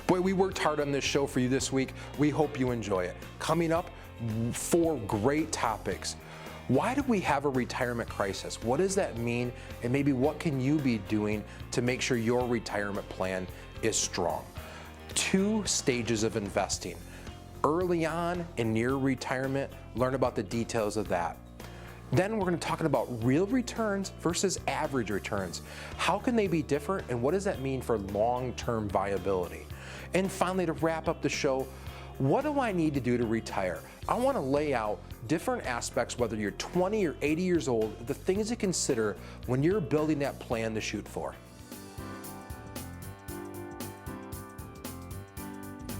Boy, we worked hard on this show for you this week. We hope you enjoy it. Coming up, 4 great topics. Why do we have a retirement crisis? What does that mean? And maybe what can you be doing to make sure your retirement plan is strong? 2 stages of investing. Early on and near retirement, learn about the details of that. Then we're going to talk about real returns versus average returns. How can they be different, and what does that mean for long-term viability? And finally, to wrap up the show, what do I need to do to retire? I want to lay out different aspects, whether you're 20 or 80 years old, the things to consider when you're building that plan to shoot for.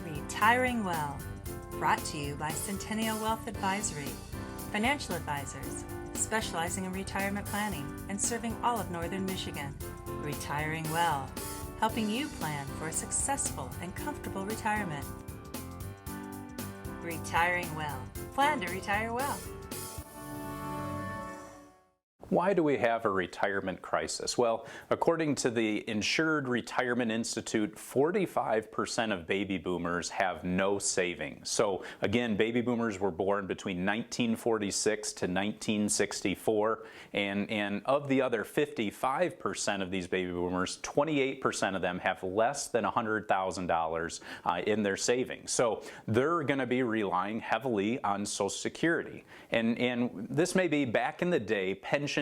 Retiring Well, brought to you by Centennial Wealth Advisory, financial advisors specializing in retirement planning and serving all of Northern Michigan. Retiring Well, helping you plan for a successful and comfortable retirement. Retiring Well, plan to retire well. Why do we have a retirement crisis? Well, according to the Insured Retirement Institute, 45% of baby boomers have no savings. So again, baby boomers were born between 1946 to 1964, and of the other 55% of these baby boomers, 28% of them have less than $100,000 in their savings. So they're going to be relying heavily on Social Security. And this may be back in the day, pensions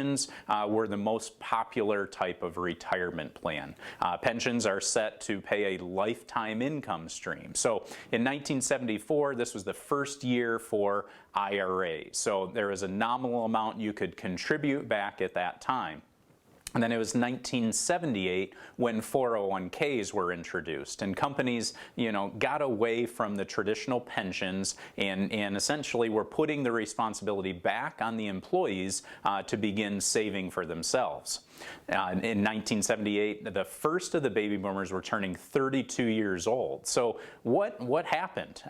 were the most popular type of retirement plan. Pensions are set to pay a lifetime income stream. So in 1974, this was the first year for IRAs. So there was a nominal amount you could contribute back at that time. And then it was 1978 when 401ks were introduced, and companies, got away from the traditional pensions and essentially were putting the responsibility back on the employees to begin saving for themselves. In 1978, the first of the baby boomers were turning 32 years old. So what happened?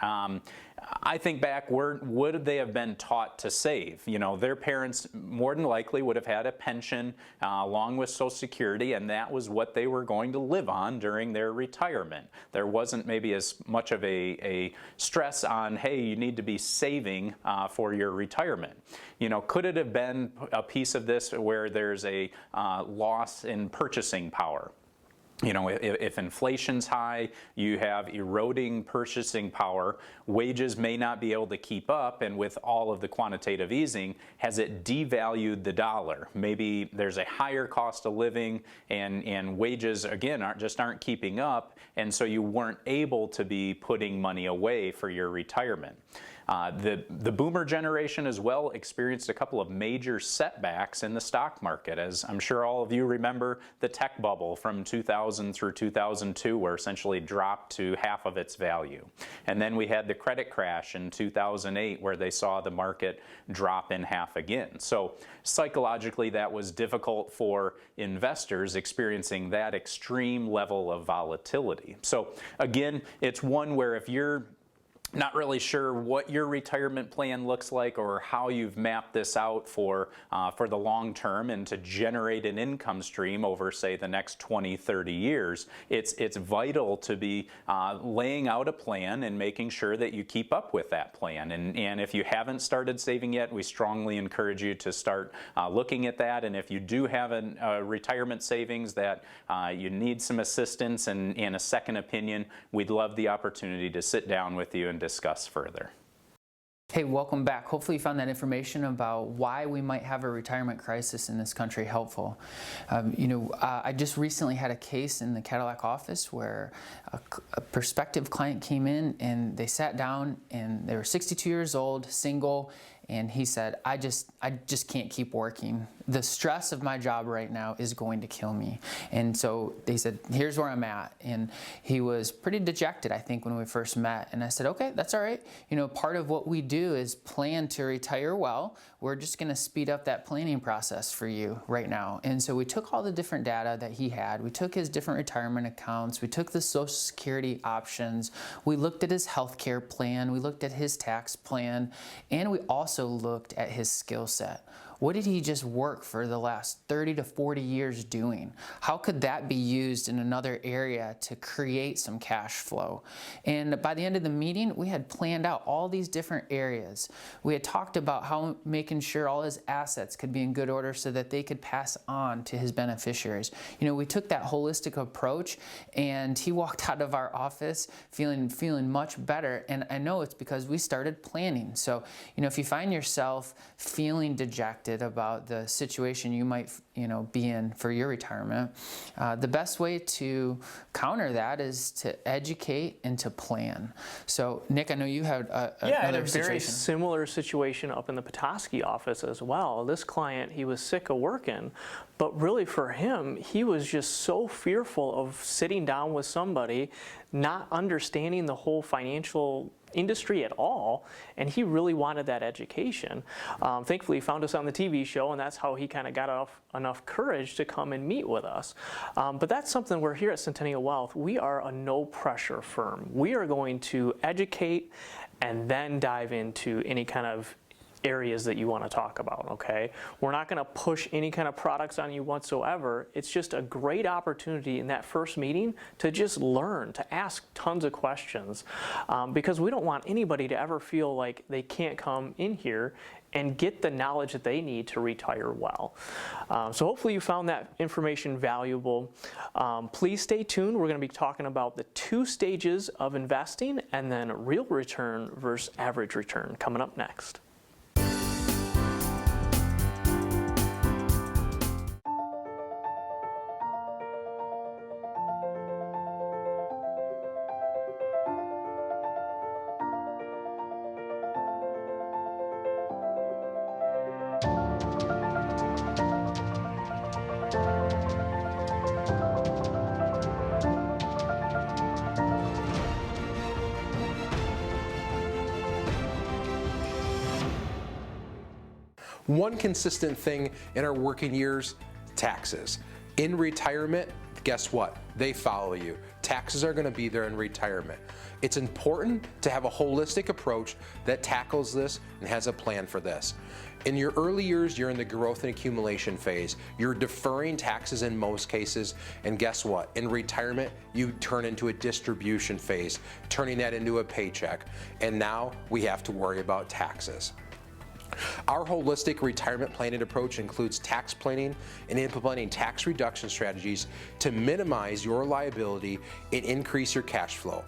I think back, where would they have been taught to save? Their parents more than likely would have had a pension along with Social Security, and that was what they were going to live on during their retirement. There wasn't maybe as much of a stress on, hey, you need to be saving for your retirement. Could it have been a piece of this where there's a loss in purchasing power? If inflation's high, you have eroding purchasing power, wages may not be able to keep up, and with all of the quantitative easing, has it devalued the dollar? Maybe there's a higher cost of living, and wages, again, aren't keeping up, and so you weren't able to be putting money away for your retirement. The boomer generation as well experienced a couple of major setbacks in the stock market, as I'm sure all of you remember the tech bubble from 2000 through 2002, where essentially dropped to half of its value. And then we had the credit crash in 2008, where they saw the market drop in half again. So psychologically, that was difficult for investors experiencing that extreme level of volatility. So again, it's one where if you're not really sure what your retirement plan looks like or how you've mapped this out for the long term and to generate an income stream over, say, the next 20, 30 years, it's vital to be laying out a plan and making sure that you keep up with that plan. And if you haven't started saving yet, we strongly encourage you to start looking at that. And if you do have a retirement savings that you need some assistance and a second opinion, we'd love the opportunity to sit down with you and discuss further. Hey, welcome back. Hopefully you found that information about why we might have a retirement crisis in this country helpful. I just recently had a case in the Cadillac office where a prospective client came in and they sat down and they were 62 years old, single, and he said, I just can't keep working. The stress of my job right now is going to kill me. And so they said, here's where I'm at. And he was pretty dejected, I think, when we first met. And I said, okay, that's all right. Part of what we do is plan to retire well. We're just going to speed up that planning process for you right now. And so we took all the different data that he had. We took his different retirement accounts. We took the Social Security options. We looked at his health care plan. We looked at his tax plan. And we also looked at his skill set. what did he just work for the last 30 to 40 years doing? How could that be used in another area to create some cash flow? And by the end of the meeting, we had planned out all these different areas. We had talked about how making sure all his assets could be in good order so that they could pass on to his beneficiaries. You know, we took that holistic approach, and he walked out of our office feeling much better. And I know it's because we started planning. So, you know, if you find yourself feeling dejected about the situation you might, be in for your retirement, the best way to counter that is to educate and to plan. So, Nick, I know you had another situation. Very similar situation up in the Petoskey office as well. This client, he was sick of working, but really for him, he was just so fearful of sitting down with somebody, not understanding the whole financial industry at all, and he really wanted that education. Thankfully, he found us on the TV show, and that's how he kind of got enough courage to come and meet with us. But that's something we're here at Centennial Wealth. We are a no-pressure firm. We are going to educate and then dive into any kind of areas that you want to talk about, okay? We're not going to push any kind of products on you whatsoever. It's just a great opportunity in that first meeting to just learn, to ask tons of questions, because we don't want anybody to ever feel like they can't come in here and get the knowledge that they need to retire well. So hopefully you found that information valuable. Please stay tuned. We're going to be talking about the 2 stages of investing and then real return versus average return coming up next. One consistent thing in our working years, taxes. In retirement, guess what? They follow you. Taxes are going to be there in retirement. It's important to have a holistic approach that tackles this and has a plan for this. In your early years, you're in the growth and accumulation phase. You're deferring taxes in most cases, and guess what? In retirement, you turn into a distribution phase, turning that into a paycheck, and now we have to worry about taxes. Our holistic retirement planning approach includes tax planning and implementing tax reduction strategies to minimize your liability and increase your cash flow.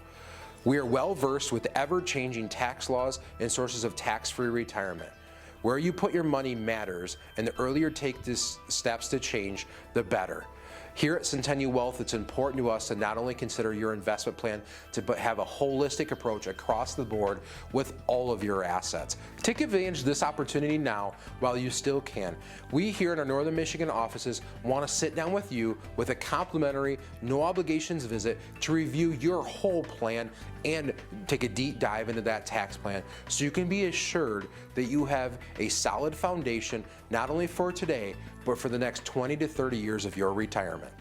We are well versed with ever-changing tax laws and sources of tax-free retirement. Where you put your money matters, and the earlier you take these steps to change, the better. Here at Centennial Wealth, it's important to us to not only consider your investment plan, but have a holistic approach across the board with all of your assets. Take advantage of this opportunity now while you still can. We here in our Northern Michigan offices want to sit down with you with a complimentary, no obligations visit to review your whole plan and take a deep dive into that tax plan so you can be assured that you have a solid foundation not only for today, but for the next 20 to 30 years of your retirement.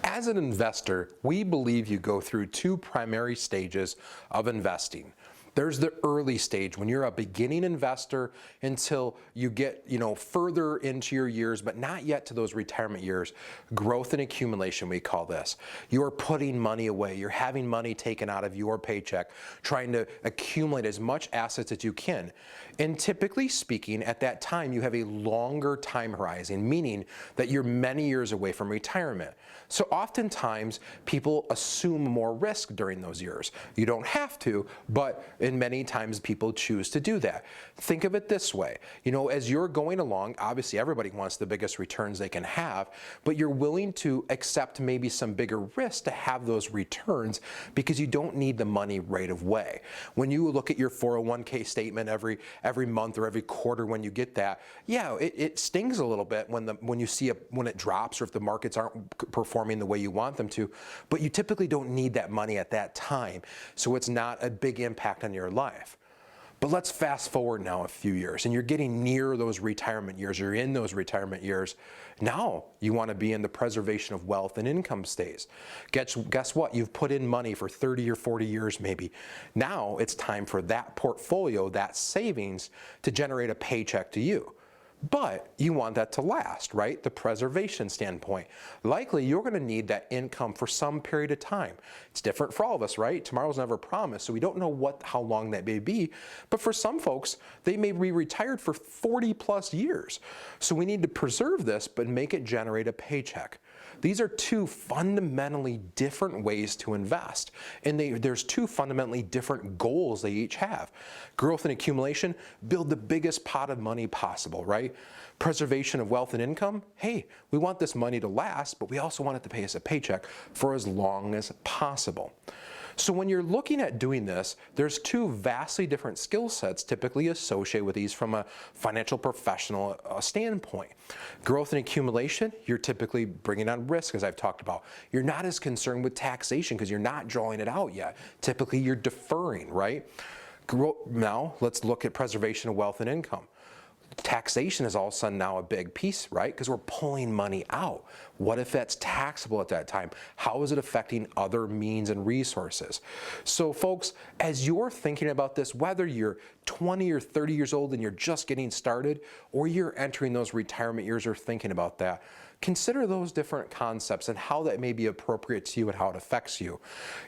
As an investor, we believe you go through 2 primary stages of investing. There's the early stage when you're a beginning investor until you get, further into your years, but not yet to those retirement years. Growth and accumulation, we call this. You're putting money away. You're having money taken out of your paycheck, trying to accumulate as much assets as you can. And typically speaking, at that time, you have a longer time horizon, meaning that you're many years away from retirement. So oftentimes, people assume more risk during those years. You don't have to, but and many times people choose to do that. Think of it this way. As you're going along, obviously everybody wants the biggest returns they can have, but you're willing to accept maybe some bigger risks to have those returns because you don't need the money right away. When you look at your 401k statement every month or every quarter when you get that, it stings a little bit when you see when it drops or if the markets aren't performing the way you want them to, but you typically don't need that money at that time, so it's not a big impact on your life. But let's fast forward now a few years, and you're getting near those retirement years, you're in those retirement years. Now you want to be in the preservation of wealth and income stays. Guess what? You've put in money for 30 or 40 years maybe. Now it's time for that portfolio, that savings, to generate a paycheck to you. But you want that to last, right? The preservation standpoint. Likely you're going to need that income for some period of time. It's different for all of us, right? Tomorrow's never promised, so we don't know how long that may be. But for some folks, they may be retired for 40 plus years. So we need to preserve this, but make it generate a paycheck. These are two fundamentally different ways to invest. And there's two fundamentally different goals they each have. Growth and accumulation, build the biggest pot of money possible, right? Preservation of wealth and income, hey, we want this money to last, but we also want it to pay us a paycheck for as long as possible. So when you're looking at doing this, there's two vastly different skill sets typically associated with these from a financial professional standpoint. Growth and accumulation, you're typically bringing on risk, as I've talked about. You're not as concerned with taxation because you're not drawing it out yet. Typically, you're deferring, right? Now, let's look at preservation of wealth and income. Taxation is all of a sudden now a big piece, right? Because we're pulling money out. What if that's taxable at that time? How is it affecting other means and resources? So folks, as you're thinking about this, whether you're 20 or 30 years old and you're just getting started, or you're entering those retirement years or thinking about that, consider those different concepts and how that may be appropriate to you and how it affects you.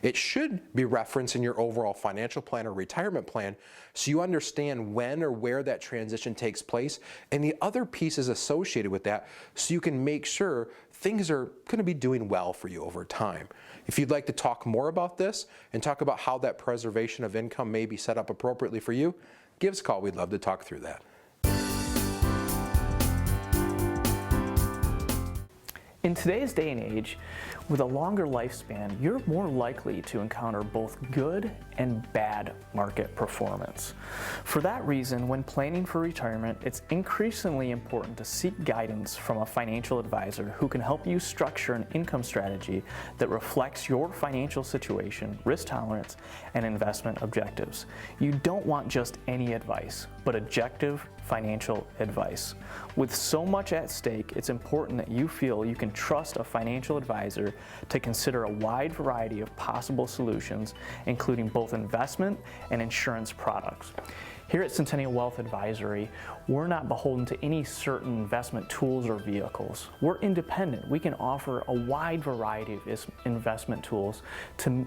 It should be referenced in your overall financial plan or retirement plan so you understand when or where that transition takes place and the other pieces associated with that so you can make sure things are going to be doing well for you over time. If you'd like to talk more about this and talk about how that preservation of income may be set up appropriately for you, give us a call. We'd love to talk through that. In today's day and age, with a longer lifespan, you're more likely to encounter both good and bad market performance. For that reason, when planning for retirement, it's increasingly important to seek guidance from a financial advisor who can help you structure an income strategy that reflects your financial situation, risk tolerance, and investment objectives. You don't want just any advice, but objective financial advice. With so much at stake, it's important that you feel you can trust a financial advisor to consider a wide variety of possible solutions, including both investment and insurance products. Here at Centennial Wealth Advisory, we're not beholden to any certain investment tools or vehicles. We're independent. We can offer a wide variety of investment tools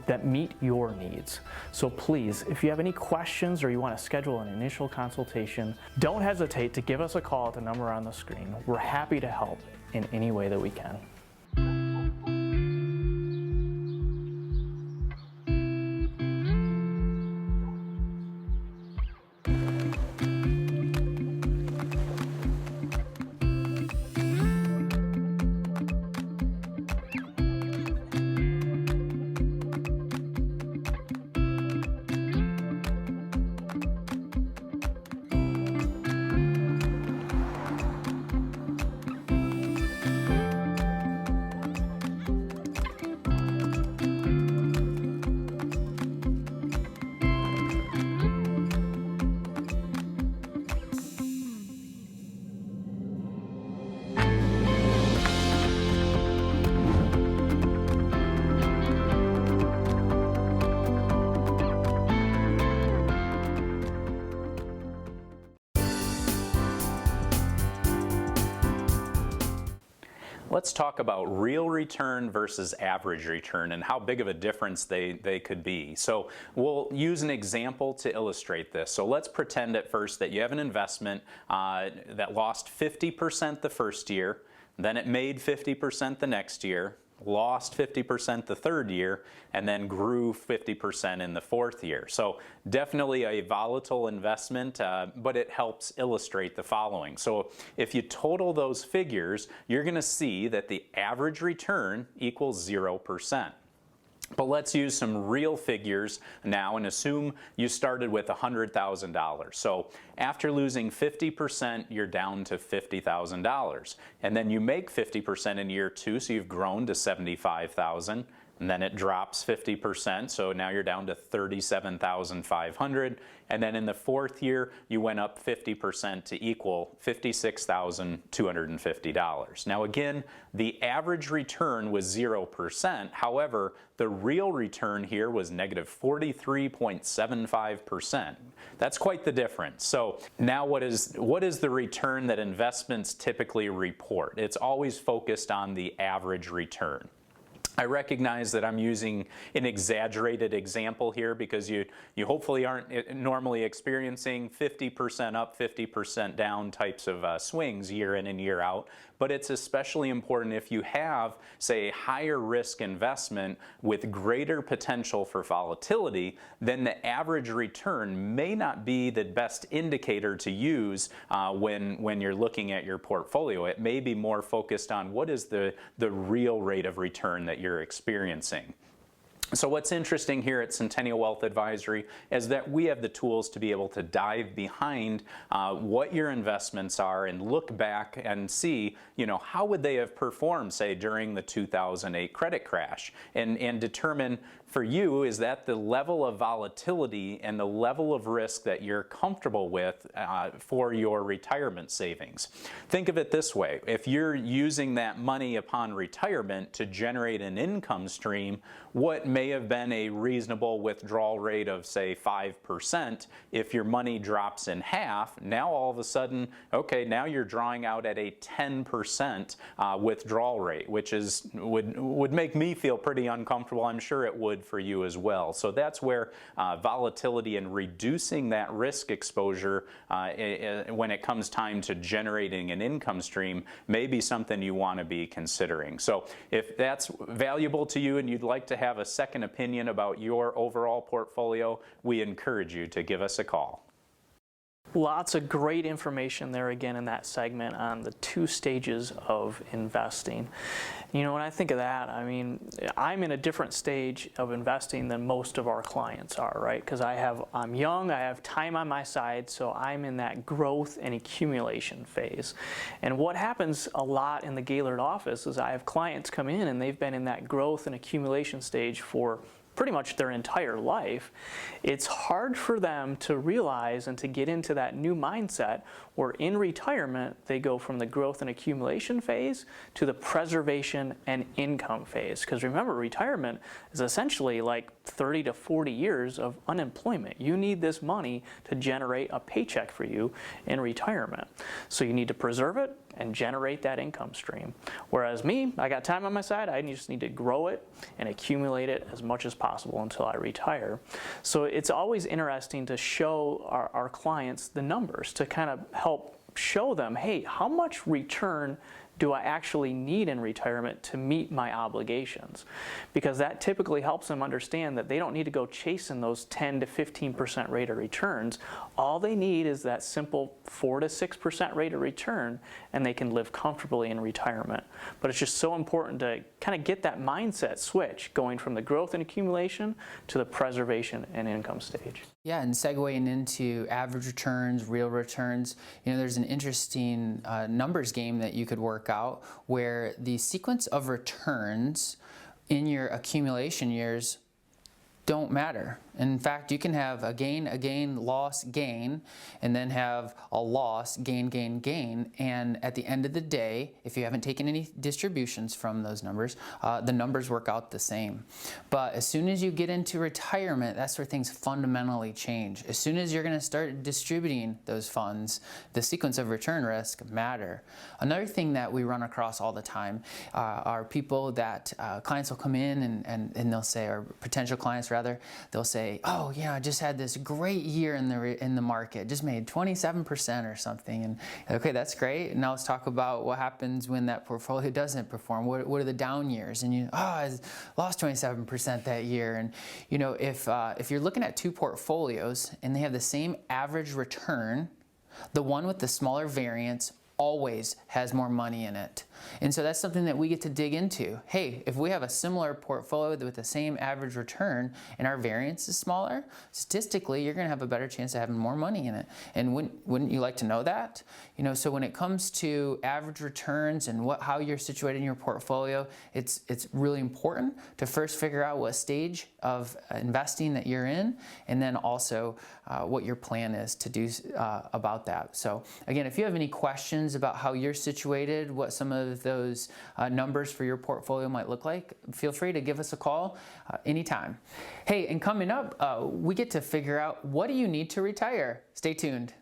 that meet your needs. So please, if you have any questions or you want to schedule an initial consultation, don't hesitate to give us a call at the number on the screen. We're happy to help in any way that we can. Let's talk about real return versus average return and how big of a difference they could be. So we'll use an example to illustrate this. So let's pretend at first that you have an investment that lost 50% the first year, then it made 50% the next year, lost 50% the third year, and then grew 50% in the fourth year. So definitely a volatile investment, but it helps illustrate the following. So if you total those figures, you're going to see that the average return equals 0%. But let's use some real figures now and assume you started with $100,000. So after losing 50%, you're down to $50,000. And then you make 50% in year two, so you've grown to $75,000. and then it drops 50%, so now you're down to $37,500, and then in the fourth year you went up 50% to equal $56,250. Now again, the average return was 0%. However, the real return here was negative 43.75%. That's quite the difference. So now what is the return that investments typically report? It's always focused on the average return. I recognize that I'm using an exaggerated example here because you hopefully aren't normally experiencing 50% up, 50% down types of swings year in and year out, but it's especially important if you have, say, a higher risk investment with greater potential for volatility, then the average return may not be the best indicator to use when you're looking at your portfolio. It may be more focused on what is the real rate of return that you're experiencing. So what's interesting here at Centennial Wealth Advisory is that we have the tools to be able to dive behind what your investments are and look back and see, how would they have performed, say, during the 2008 credit crash, and determine for you, is that the level of volatility and the level of risk that you're comfortable with for your retirement savings. Think of it this way. If you're using that money upon retirement to generate an income stream, what may have been a reasonable withdrawal rate of, say, 5%, if your money drops in half, now all of a sudden, okay, now you're drawing out at a 10% withdrawal rate, which would make me feel pretty uncomfortable. I'm sure it would for you as well. So that's where volatility and reducing that risk exposure when it comes time to generating an income stream may be something you want to be considering. So if that's valuable to you and you'd like to have a second opinion about your overall portfolio, we encourage you to give us a call. Lots of great information there again in that segment on the 2 stages of investing. When I think of that, I'm in a different stage of investing than most of our clients are, right? Because I'm young, I have time on my side, so I'm in that growth and accumulation phase. And what happens a lot in the Gaylord office is I have clients come in and they've been in that growth and accumulation stage for pretty much their entire life. It's hard for them to realize and to get into that new mindset where in retirement they go from the growth and accumulation phase to the preservation and income phase. Because remember, retirement is essentially like 30 to 40 years of unemployment. You need this money to generate a paycheck for you in retirement. So you need to preserve it and generate that income stream. Whereas me, I got time on my side, I just need to grow it and accumulate it as much as possible until I retire. So it's always interesting to show our clients the numbers to kind of help show them, hey, how much return do I actually need in retirement to meet my obligations? Because that typically helps them understand that they don't need to go chasing those 10 to 15% rate of returns. All they need is that simple 4 to 6% rate of return, and they can live comfortably in retirement. But it's just so important to kind of get that mindset switch going from the growth and accumulation to the preservation and income stage. Yeah, and segueing into average returns, real returns, there's an interesting numbers game that you could work out where the sequence of returns in your accumulation years don't matter. In fact, you can have a gain, loss, gain, and then have a loss, gain, gain, gain. And at the end of the day, if you haven't taken any distributions from those numbers, the numbers work out the same. But as soon as you get into retirement, that's where things fundamentally change. As soon as you're going to start distributing those funds, the sequence of return risk matter. Another thing that we run across all the time are people that clients will come in and they'll say, or potential clients rather, they'll say, oh, I just had this great year in the market, just made 27% or something. And okay, that's great. Now let's talk about what happens when that portfolio doesn't perform. What are the down years? And I lost 27% that year. And if you're looking at 2 portfolios and they have the same average return, the one with the smaller variance always has more money in it. And so that's something that we get to dig into. Hey, if we have a similar portfolio with the same average return and our variance is smaller, statistically you're going to have a better chance of having more money in it. And wouldn't you like to know that? You know, so when it comes to average returns and how you're situated in your portfolio, it's really important to first figure out what stage of investing that you're in, and then also what your plan is to do about that. So again, if you have any questions about how you're situated, what some of those numbers for your portfolio might look like, feel free to give us a call anytime. Hey, and coming up, we get to figure out, what do you need to retire? Stay tuned.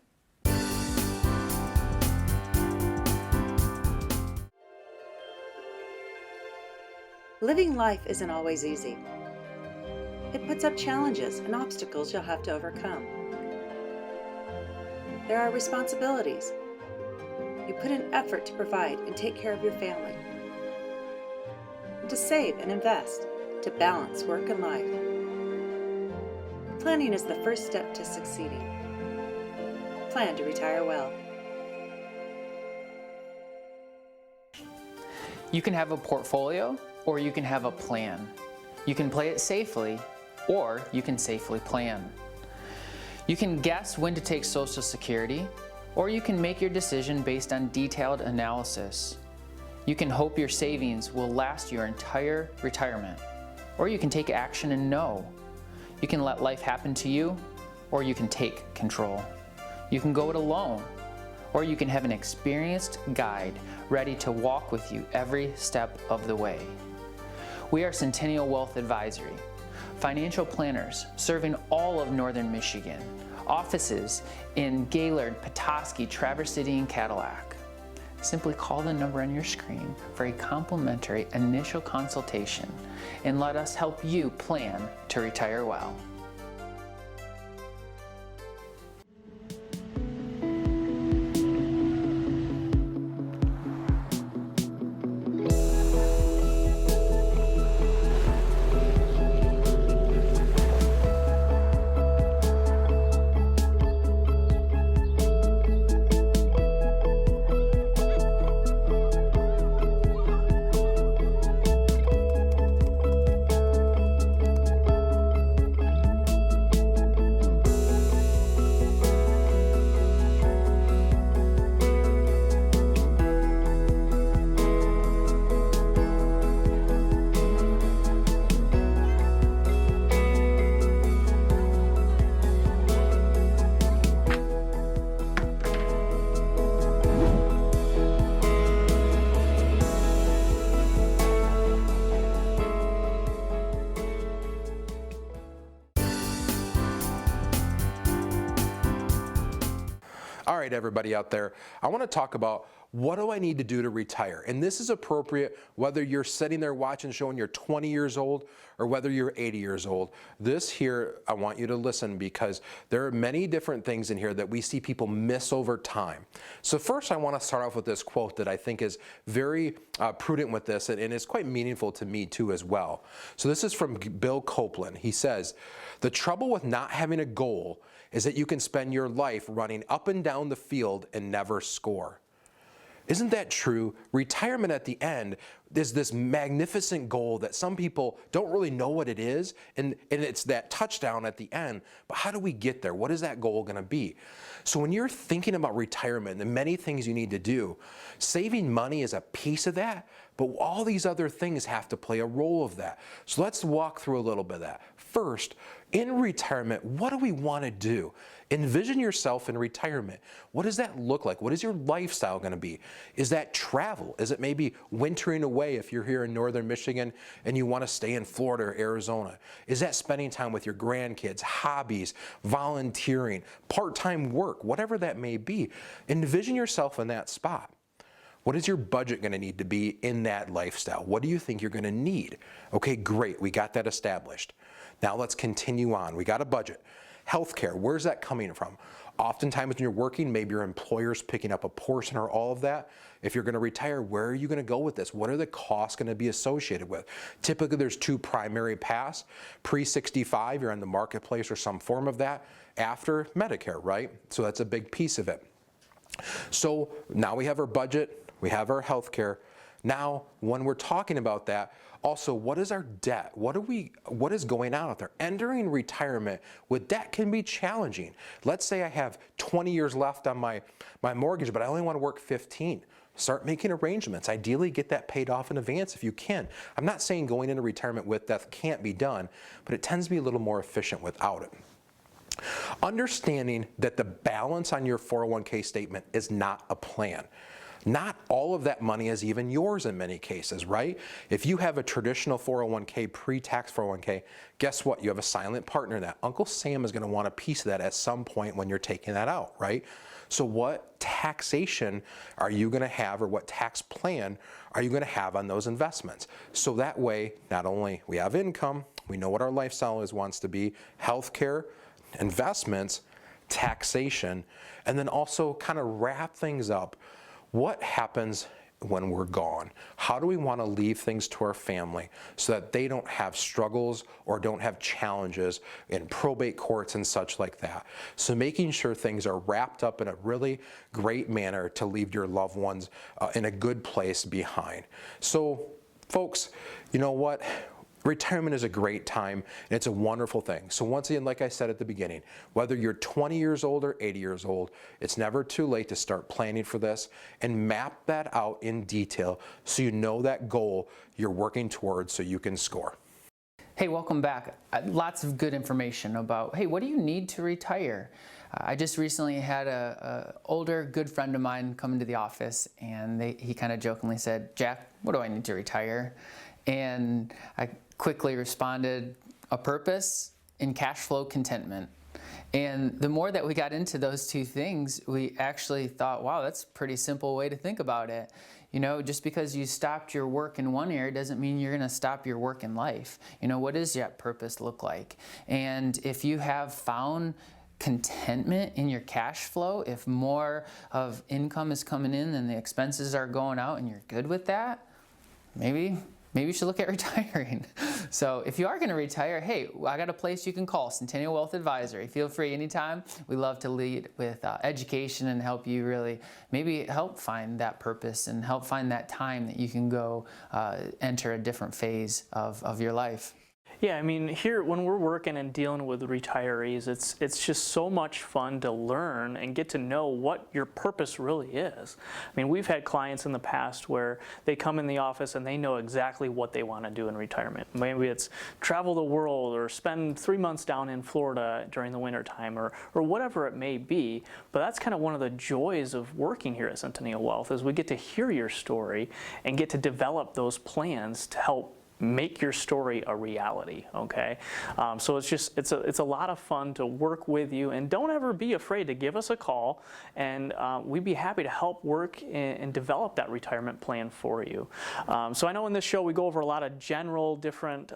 Living life isn't always easy. It puts up challenges and obstacles you'll have to overcome. There are responsibilities. You put in effort to provide and take care of your family, to save and invest, to balance work and life. Planning is the first step to succeeding. Plan to retire well. You can have a portfolio, or you can have a plan. You can play it safely, or you can safely plan. You can guess when to take Social Security, or you can make your decision based on detailed analysis. You can hope your savings will last your entire retirement, or you can take action and know. You can let life happen to you, or you can take control. You can go it alone, or you can have an experienced guide ready to walk with you every step of the way. We are Centennial Wealth Advisory, financial planners serving all of Northern Michigan, offices in Gaylord, Petoskey, Traverse City, and Cadillac. Simply call the number on your screen for a complimentary initial consultation and let us help you plan to retire well. All right, everybody out there, I want to talk about, what do I need to do to retire? And this is appropriate whether you're sitting there watching the show and you're 20 years old or whether you're 80 years old. This here, I want you to listen, because there are many different things in here that we see people miss over time. So first, I want to start off with this quote that I think is very prudent with this, and it's quite meaningful to me too as well. So this is from Bill Copeland. He says, "The trouble with not having a goal is that you can spend your life running up and down the field and never score." Isn't that true? Retirement at the end is this magnificent goal that some people don't really know what it is, and it's that touchdown at the end. But how do we get there? What is that goal going to be? So when you're thinking about retirement, the many things you need to do, saving money is a piece of that, but all these other things have to play a role of that. So let's walk through a little bit of that. First, in retirement, what do we want to do? Envision yourself in retirement. What does that look like? What is your lifestyle going to be? Is that travel? Is it maybe wintering away if you're here in Northern Michigan and you want to stay in Florida or Arizona? Is that spending time with your grandkids, hobbies, volunteering, part-time work, whatever that may be? Envision yourself in that spot. What is your budget going to need to be in that lifestyle? What do you think you're going to need? Okay, great. We got that established. Now let's continue on. We got a budget. Healthcare, where's that coming from? Oftentimes when you're working, maybe your employer's picking up a portion or all of that. If you're going to retire, where are you going to go with this? What are the costs going to be associated with? Typically, there's two primary paths. Pre-65, you're in the marketplace or some form of that. After, Medicare, right? So that's a big piece of it. So now we have our budget, we have our health care. Now, when we're talking about that, also, what is our debt? What is going on out there? Entering retirement with debt can be challenging. Let's say I have 20 years left on my mortgage, but I only want to work 15. Start making arrangements. Ideally, get that paid off in advance if you can. I'm not saying going into retirement with debt can't be done, but it tends to be a little more efficient without it. Understanding that the balance on your 401k statement is not a plan. Not all of that money is even yours in many cases, right? If you have a traditional 401k, pre-tax 401k, guess what? You have a silent partner in that. Uncle Sam is going to want a piece of that at some point when you're taking that out, right? So what taxation are you going to have, or what tax plan are you going to have on those investments? So that way, not only we have income, we know what our lifestyle wants to be, healthcare, investments, taxation, and then also kind of wrap things up. What happens when we're gone? How do we want to leave things to our family so that they don't have struggles or don't have challenges in probate courts and such like that? So making sure things are wrapped up in a really great manner to leave your loved ones in a good place behind. So folks, you know what? Retirement is a great time, and it's a wonderful thing. So once again, like I said at the beginning, whether you're 20 years old or 80 years old, it's never too late to start planning for this and map that out in detail so you know that goal you're working towards so you can score. Hey, welcome back. Lots of good information about, hey, what do you need to retire? I just recently had a older good friend of mine come into the office, and he kind of jokingly said, Jack, what do I need to retire? And I quickly responded, a purpose and cash flow contentment. And the more that we got into those two things, we actually thought, wow, that's a pretty simple way to think about it. You know, just because you stopped your work in one area doesn't mean you're going to stop your work in life. You know, what does that purpose look like? And if you have found contentment in your cash flow, if more of income is coming in than the expenses are going out and you're good with that, maybe you should look at retiring. So if you are going to retire, hey, I got a place you can call, Centennial Wealth Advisory. Feel free anytime. We love to lead with education and help you really maybe help find that purpose and help find that time that you can go enter a different phase of your life. Yeah, I mean, here when we're working and dealing with retirees, it's just so much fun to learn and get to know what your purpose really is. I mean, we've had clients in the past where they come in the office and they know exactly what they want to do in retirement. Maybe it's travel the world or spend 3 months down in Florida during the wintertime or whatever it may be. But that's kind of one of the joys of working here at Centennial Wealth is we get to hear your story and get to develop those plans to help make your story a reality, okay? So it's a lot of fun to work with you, and don't ever be afraid to give us a call, and we'd be happy to help work and develop that retirement plan for you. So I know in this show we go over a lot of general different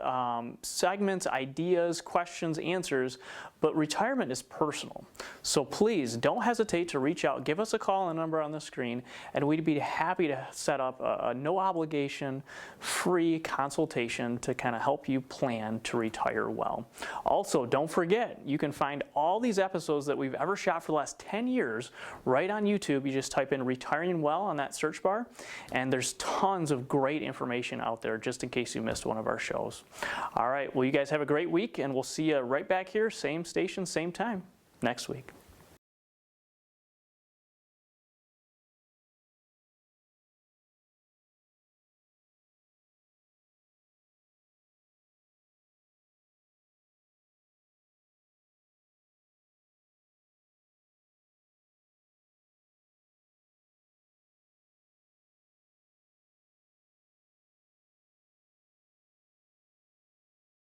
segments, ideas, questions, answers, but retirement is personal. So please don't hesitate to reach out, give us a call on the number on the screen, and we'd be happy to set up a no obligation, free consultation to kind of help you plan to retire well. Also, don't forget, you can find all these episodes that we've ever shot for the last 10 years right on YouTube. You just type in Retiring Well on that search bar, and there's tons of great information out there just in case you missed one of our shows. All right, well, you guys have a great week, and we'll see you right back here, same station, same time, next week.